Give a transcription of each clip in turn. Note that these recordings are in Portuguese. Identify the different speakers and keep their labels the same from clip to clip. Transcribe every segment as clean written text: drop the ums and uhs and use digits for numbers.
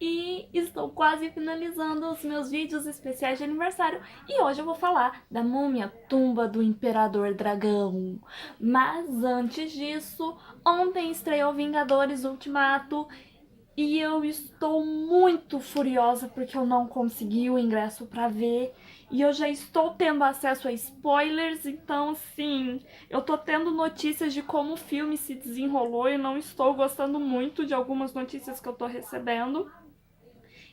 Speaker 1: e estou quase finalizando os meus vídeos especiais de aniversário e hoje eu vou falar da Múmia, Tumba do Imperador Dragão. Mas antes disso, ontem estreou Vingadores Ultimato e eu estou muito furiosa porque eu não consegui o ingresso pra ver e eu já estou tendo acesso a spoilers, então assim, eu tô tendo notícias de como o filme se desenrolou e não estou gostando muito de algumas notícias que eu tô recebendo.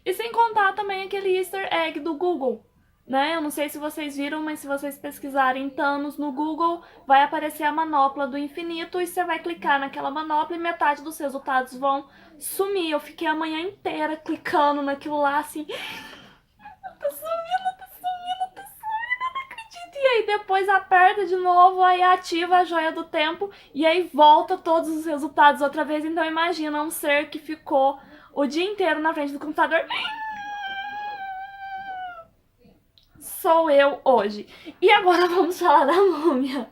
Speaker 1: E sem contar também aquele easter egg do Google, né? Eu não sei se vocês viram, mas se vocês pesquisarem Thanos no Google, vai aparecer a manopla do infinito e você vai clicar naquela manopla e metade dos resultados vão sumir. Eu fiquei a manhã inteira clicando naquilo lá, assim, tá sumindo, tá sumindo, tá sumindo, eu não acredito. E aí depois aperta de novo, aí ativa a joia do tempo e aí volta todos os resultados outra vez. Então imagina um ser que ficou o dia inteiro na frente do computador. Sou eu hoje. E agora vamos falar da Múmia.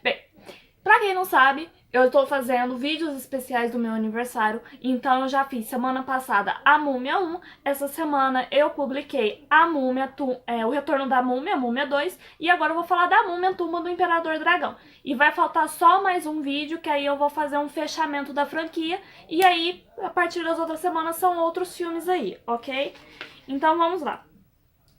Speaker 1: Bem, pra quem não sabe, eu tô fazendo vídeos especiais do meu aniversário, então eu já fiz semana passada a Múmia 1, essa semana eu publiquei a Múmia, o Retorno da Múmia, Múmia 2, e agora eu vou falar da Múmia, Tumba do Imperador Dragão. E vai faltar só mais um vídeo, que aí eu vou fazer um fechamento da franquia, e aí, a partir das outras semanas, são outros filmes aí, ok? Então vamos lá.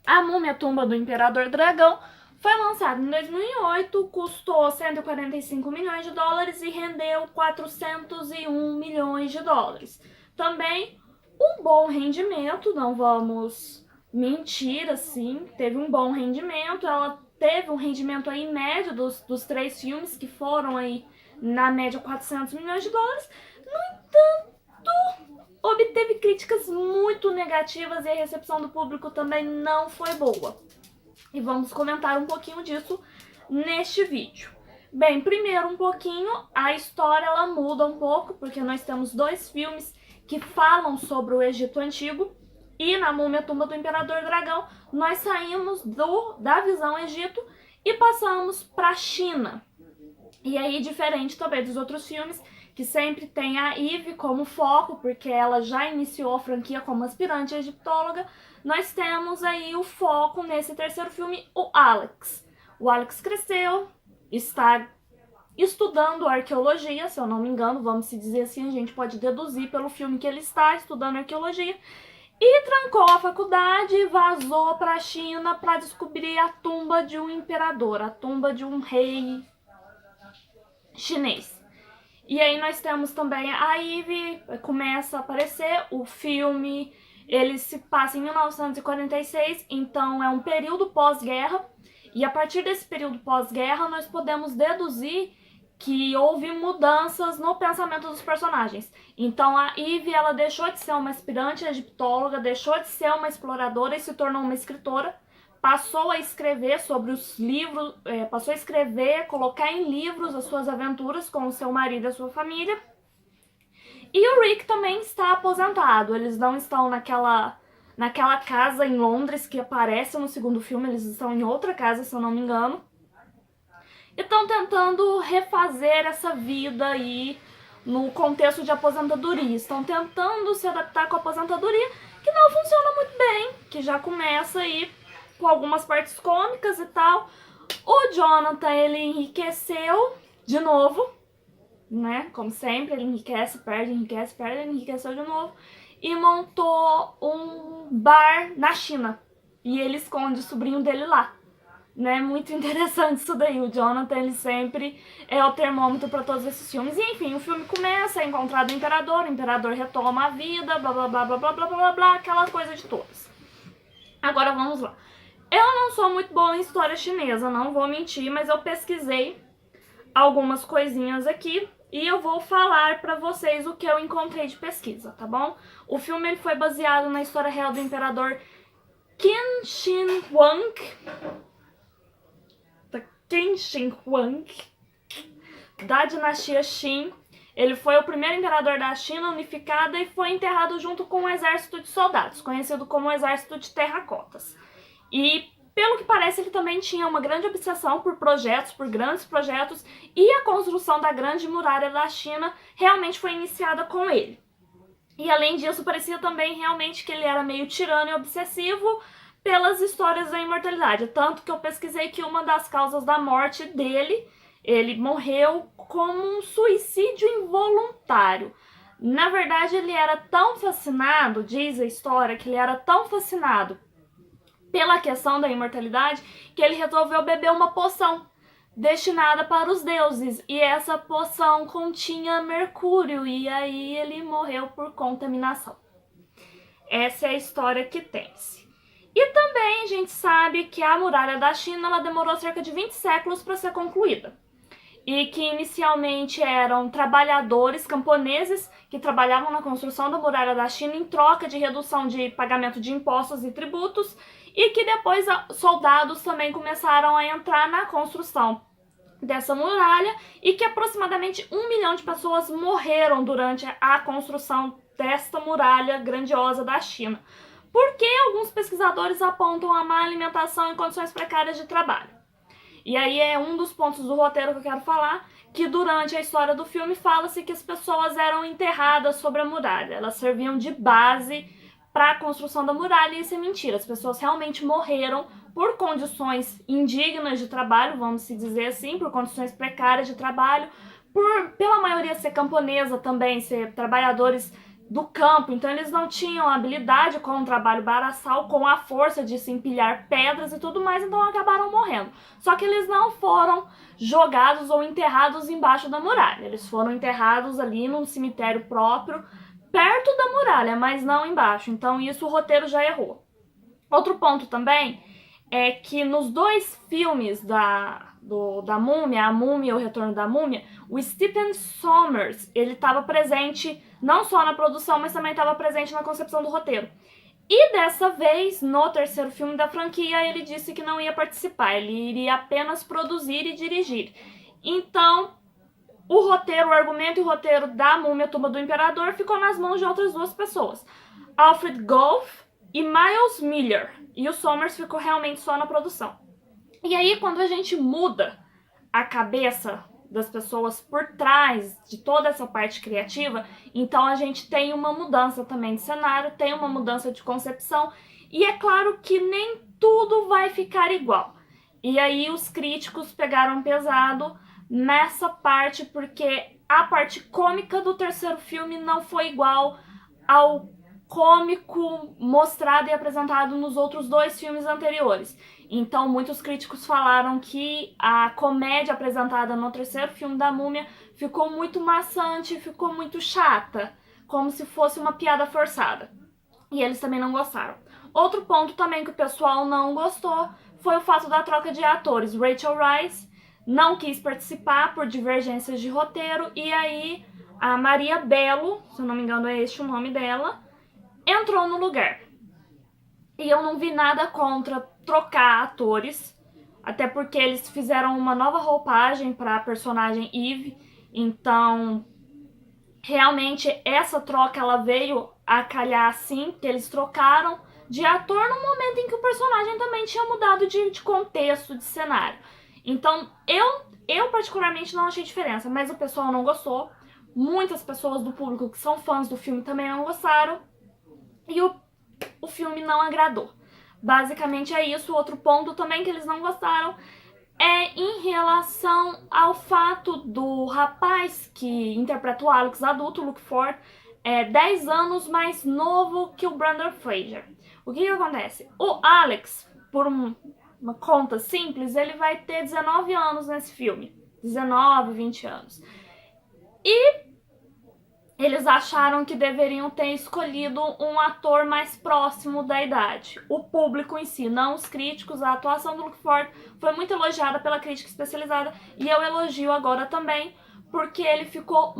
Speaker 1: A Múmia, Tumba do Imperador Dragão foi lançado em 2008, custou 145 milhões de dólares e rendeu 401 milhões de dólares. Também um bom rendimento, não vamos mentir assim, teve um bom rendimento, ela teve um rendimento aí médio dos três filmes que foram aí na média 400 milhões de dólares. No entanto, obteve críticas muito negativas e a recepção do público também não foi boa. E vamos comentar um pouquinho disso neste vídeo. Bem, primeiro um pouquinho, a história ela muda um pouco, porque nós temos dois filmes que falam sobre o Egito Antigo, e na Múmia, Tumba do Imperador Dragão, nós saímos da visão Egito e passamos para a China. E aí, diferente também dos outros filmes, que sempre tem a Eve como foco, porque ela já iniciou a franquia como aspirante egiptóloga, nós temos aí o foco nesse terceiro filme, o Alex. O Alex cresceu, está estudando arqueologia, se eu não me engano, vamos se dizer assim, a gente pode deduzir pelo filme que ele está estudando arqueologia, e trancou a faculdade e vazou para a China para descobrir a tumba de um imperador, a tumba de um rei chinês. E aí nós temos também a Eve, começa a aparecer, o filme, ele se passa em 1946, então é um período pós-guerra, e a partir desse período pós-guerra nós podemos deduzir que houve mudanças no pensamento dos personagens. Então a Eve, ela deixou de ser uma aspirante egiptóloga, deixou de ser uma exploradora e se tornou uma escritora, passou a escrever sobre os livros, passou a escrever, colocar em livros as suas aventuras com o seu marido e a sua família. E o Rick também está aposentado, eles não estão naquela casa em Londres que aparece no segundo filme, eles estão em outra casa, se eu não me engano. E estão tentando refazer essa vida aí no contexto de aposentadoria, estão tentando se adaptar com a aposentadoria, que não funciona muito bem, que já começa aí com algumas partes cômicas e tal. O Jonathan, ele enriqueceu de novo, né? Como sempre, ele enriquece, perde, ele enriqueceu de novo. E montou um bar na China. E ele esconde o sobrinho dele lá. né? Muito interessante isso daí. O Jonathan, ele sempre é o termômetro para todos esses filmes. E enfim, o filme começa, é encontrado o imperador retoma a vida, blá blá blá blá blá blá blá blá, aquela coisa de todas. Agora vamos lá. Eu não sou muito boa em história chinesa, não vou mentir, mas eu pesquisei algumas coisinhas aqui e eu vou falar pra vocês o que eu encontrei de pesquisa, tá bom? O filme ele foi baseado na história real do imperador Qin Shi Huang, da dinastia Qin. Ele foi o primeiro imperador da China unificada e foi enterrado junto com um exército de soldados, conhecido como o Exército de Terracotas. E, pelo que parece, ele também tinha uma grande obsessão por projetos, por grandes projetos, e a construção da Grande Muralha da China realmente foi iniciada com ele. E, além disso, parecia também realmente que ele era meio tirano e obsessivo pelas histórias da imortalidade. Tanto que eu pesquisei que uma das causas da morte dele, ele morreu como um suicídio involuntário. Na verdade, ele era tão fascinado, diz a história, que ele era tão fascinado pela questão da imortalidade, que ele resolveu beber uma poção destinada para os deuses, e essa poção continha mercúrio, e aí ele morreu por contaminação. Essa é a história que tem-se. E também a gente sabe que a muralha da China ela demorou cerca de 20 séculos para ser concluída. E que inicialmente eram trabalhadores camponeses que trabalhavam na construção da muralha da China em troca de redução de pagamento de impostos e tributos, e que depois soldados também começaram a entrar na construção dessa muralha, e que aproximadamente 1 milhão de pessoas morreram durante a construção desta muralha grandiosa da China. Porque alguns pesquisadores apontam a má alimentação e condições precárias de trabalho. E aí é um dos pontos do roteiro que eu quero falar, que durante a história do filme fala-se que as pessoas eram enterradas sobre a muralha. Elas serviam de base para a construção da muralha, e isso é mentira. As pessoas realmente morreram por condições indignas de trabalho, vamos se dizer assim, por condições precárias de trabalho, pela maioria ser camponesa também, ser trabalhadores do campo, então eles não tinham habilidade com o trabalho braçal, com a força de se empilhar pedras e tudo mais, então acabaram morrendo. Só que eles não foram jogados ou enterrados embaixo da muralha, eles foram enterrados ali num cemitério próprio, perto da muralha, mas não embaixo, então isso o roteiro já errou. Outro ponto também é que nos dois filmes da Múmia, A Múmia e O Retorno da Múmia, o Stephen Sommers, ele estava presente não só na produção, mas também estava presente na concepção do roteiro. E dessa vez, no terceiro filme da franquia, ele disse que não ia participar, ele iria apenas produzir e dirigir. Então, o roteiro, o argumento e o roteiro da Múmia, Tumba do Imperador, ficou nas mãos de outras duas pessoas, Alfred Gough e Miles Miller, e o Sommers ficou realmente só na produção. E aí, quando a gente muda a cabeça das pessoas por trás de toda essa parte criativa, então a gente tem uma mudança também de cenário, tem uma mudança de concepção, e é claro que nem tudo vai ficar igual. E aí os críticos pegaram pesado nessa parte, porque a parte cômica do terceiro filme não foi igual ao cômico mostrado e apresentado nos outros dois filmes anteriores. Então, muitos críticos falaram que a comédia apresentada no terceiro filme da Múmia ficou muito maçante, ficou muito chata, como se fosse uma piada forçada. E eles também não gostaram. Outro ponto também que o pessoal não gostou foi o fato da troca de atores. Rachel Weisz não quis participar por divergências de roteiro, e aí a Maria Bello, se eu não me engano é este o nome dela, entrou no lugar. E eu não vi nada contra trocar atores, até porque eles fizeram uma nova roupagem para a personagem Eve, então realmente essa troca ela veio a calhar assim, que eles trocaram de ator no momento em que o personagem também tinha mudado de contexto, de cenário. Então eu particularmente não achei diferença, mas o pessoal não gostou, muitas pessoas do público que são fãs do filme também não gostaram, e o filme não agradou. Basicamente é isso. Outro ponto também que eles não gostaram é em relação ao fato do rapaz que interpreta o Alex adulto, Luke Ford, 10 anos mais novo que o Brendan Fraser. O que acontece? O Alex, por uma conta simples, ele vai ter 19 anos nesse filme. 19, 20 anos. E eles acharam que deveriam ter escolhido um ator mais próximo da idade. O público em si, não os críticos. A atuação do Luke Ford foi muito elogiada pela crítica especializada e eu elogio agora também, porque ele ficou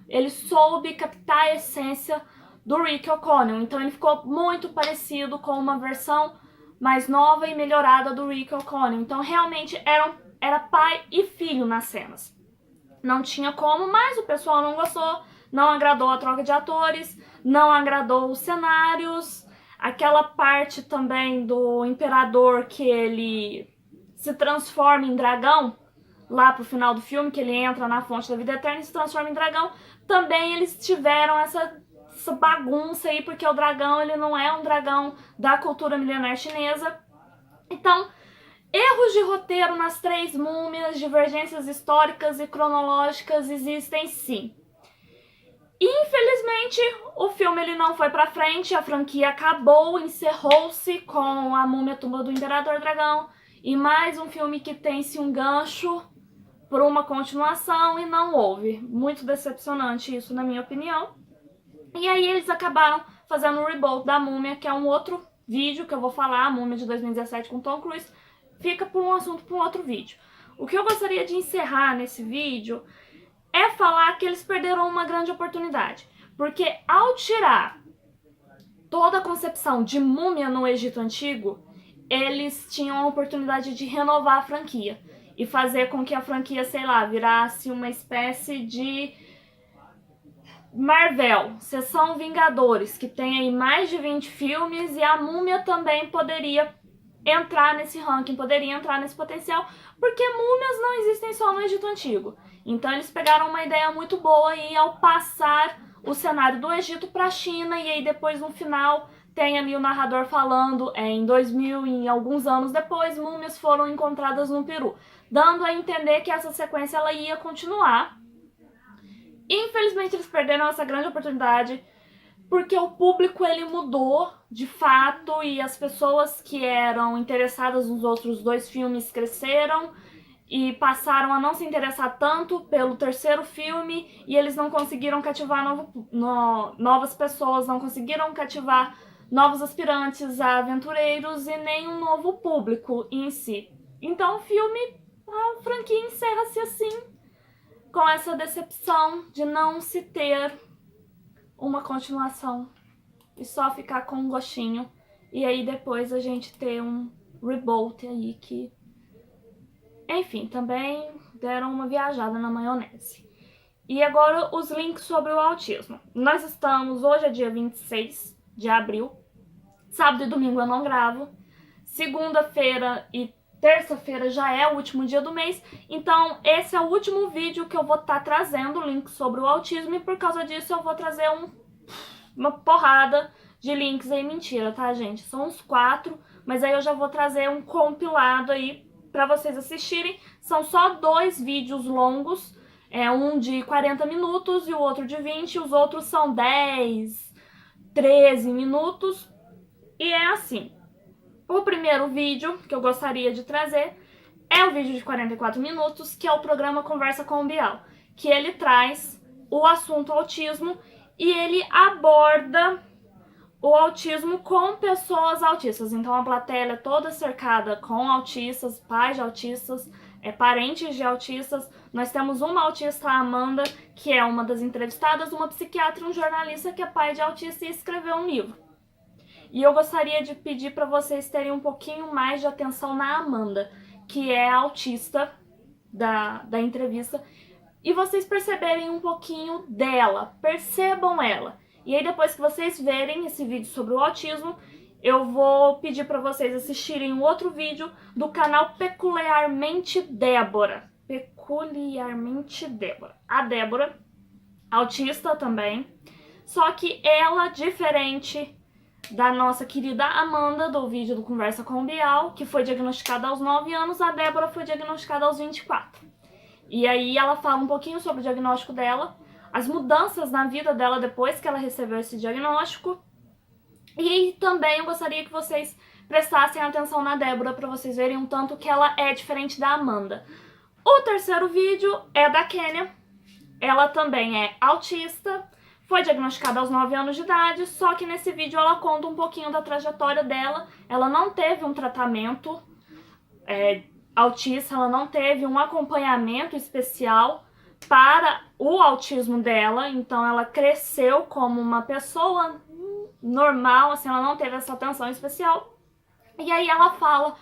Speaker 1: ele soube captar a essência do Rick O'Connell. Então ele ficou muito parecido com uma versão mais nova e melhorada do Rick O'Connell. Então realmente era pai e filho nas cenas. Não tinha como, mas o pessoal não gostou. Não agradou a troca de atores, não agradou os cenários, aquela parte também do imperador que ele se transforma em dragão, lá pro final do filme, que ele entra na fonte da vida eterna e se transforma em dragão, também eles tiveram essa bagunça aí, porque o dragão, ele não é um dragão da cultura milenar chinesa. Então, erros de roteiro nas 3 múmias, divergências históricas e cronológicas existem sim. Infelizmente, o filme ele não foi pra frente, a franquia acabou, encerrou-se com A Múmia, Tumba do Imperador Dragão e mais um filme que tem-se um gancho por uma continuação e não houve. Muito decepcionante isso, na minha opinião. E aí eles acabaram fazendo um reboot da Múmia, que é um outro vídeo que eu vou falar, a Múmia de 2017 com Tom Cruise, fica por um assunto para um outro vídeo. O que eu gostaria de encerrar nesse vídeo é falar que eles perderam uma grande oportunidade. Porque ao tirar toda a concepção de múmia no Egito Antigo, eles tinham a oportunidade de renovar a franquia. E fazer com que a franquia, sei lá, virasse uma espécie de Marvel, Seção Vingadores, que tem aí mais de 20 filmes, e a múmia também poderia entrar nesse ranking, poderia entrar nesse potencial, porque múmias não existem só no Egito Antigo. Então eles pegaram uma ideia muito boa e ao passar o cenário do Egito para a China, e aí depois no final tem ali o narrador falando em 2000 e alguns anos depois, múmias foram encontradas no Peru, dando a entender que essa sequência ela ia continuar. Infelizmente eles perderam essa grande oportunidade, porque o público ele mudou de fato e as pessoas que eram interessadas nos outros 2 filmes cresceram e passaram a não se interessar tanto pelo terceiro filme e eles não conseguiram cativar novas pessoas, não conseguiram cativar novos aspirantes a aventureiros e nem um novo público em si. Então o filme, a franquia encerra-se assim, com essa decepção de não se ter uma continuação e só ficar com um gostinho e aí depois a gente ter um reboot aí que, enfim, também deram uma viajada na maionese. E agora os links sobre o autismo. Nós estamos, hoje é dia 26 de abril, sábado e domingo eu não gravo, segunda-feira e terça-feira já é o último dia do mês, então esse é o último vídeo que eu vou estar trazendo links sobre o autismo e por causa disso eu vou trazer uma porrada de links aí, mentira, tá, gente? São uns 4, mas aí eu já vou trazer um compilado aí pra vocês assistirem. São só 2 vídeos longos, um de 40 minutos e o outro de 20, os outros são 10, 13 minutos, e é assim. O primeiro vídeo que eu gostaria de trazer é o vídeo de 44 minutos, que é o programa Conversa com o Bial, que ele traz o assunto autismo e ele aborda o autismo com pessoas autistas. Então a plateia é toda cercada com autistas, pais de autistas, parentes de autistas. Nós temos uma autista, a Amanda, que é uma das entrevistadas, uma psiquiatra e um jornalista que é pai de autista e escreveu um livro. E eu gostaria de pedir para vocês terem um pouquinho mais de atenção na Amanda, que é a autista da entrevista, e vocês perceberem um pouquinho dela, percebam ela. E aí depois que vocês verem esse vídeo sobre o autismo, eu vou pedir para vocês assistirem um outro vídeo do canal Peculiarmente Débora. Peculiarmente Débora. A Débora, autista também, só que ela, diferente da nossa querida Amanda, do vídeo do Conversa com o Bial, que foi diagnosticada aos 9 anos, a Débora foi diagnosticada aos 24. E aí ela fala um pouquinho sobre o diagnóstico dela, as mudanças na vida dela depois que ela recebeu esse diagnóstico. E também eu gostaria que vocês prestassem atenção na Débora pra vocês verem um tanto que ela é diferente da Amanda. O terceiro vídeo é da Kênia. Ela também é autista, foi diagnosticada aos 9 anos de idade, só que nesse vídeo ela conta um pouquinho da trajetória dela. Ela não teve um tratamento autista, ela não teve um acompanhamento especial para o autismo dela, então ela cresceu como uma pessoa normal, assim, ela não teve essa atenção especial. E aí ela fala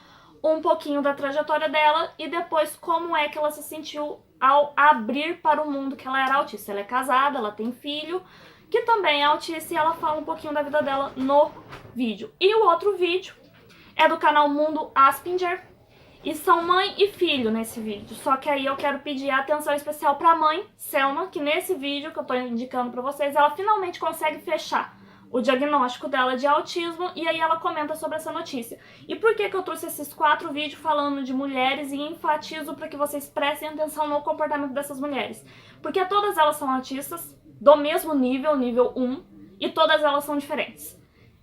Speaker 1: um pouquinho da trajetória dela e depois como é que ela se sentiu ao abrir para o mundo que ela era autista. Ela é casada, ela tem filho, que também é autista, e ela fala um pouquinho da vida dela no vídeo. E o outro vídeo é do canal Mundo Aspinger, e são mãe e filho nesse vídeo. Só que aí eu quero pedir atenção especial pra mãe, Selma, que nesse vídeo que eu tô indicando pra vocês, ela finalmente consegue fechar o diagnóstico dela de autismo, e aí ela comenta sobre essa notícia. E por que eu trouxe esses 4 vídeos falando de mulheres e enfatizo para que vocês prestem atenção no comportamento dessas mulheres? Porque todas elas são autistas, do mesmo nível, nível 1, e todas elas são diferentes.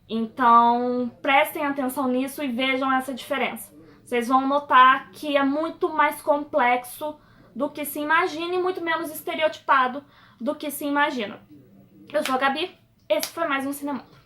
Speaker 1: Então, prestem atenção nisso e vejam essa diferença. Vocês vão notar que é muito mais complexo do que se imagina e muito menos estereotipado do que se imagina. Eu sou a Gabi. Esse foi mais um Cinemundo.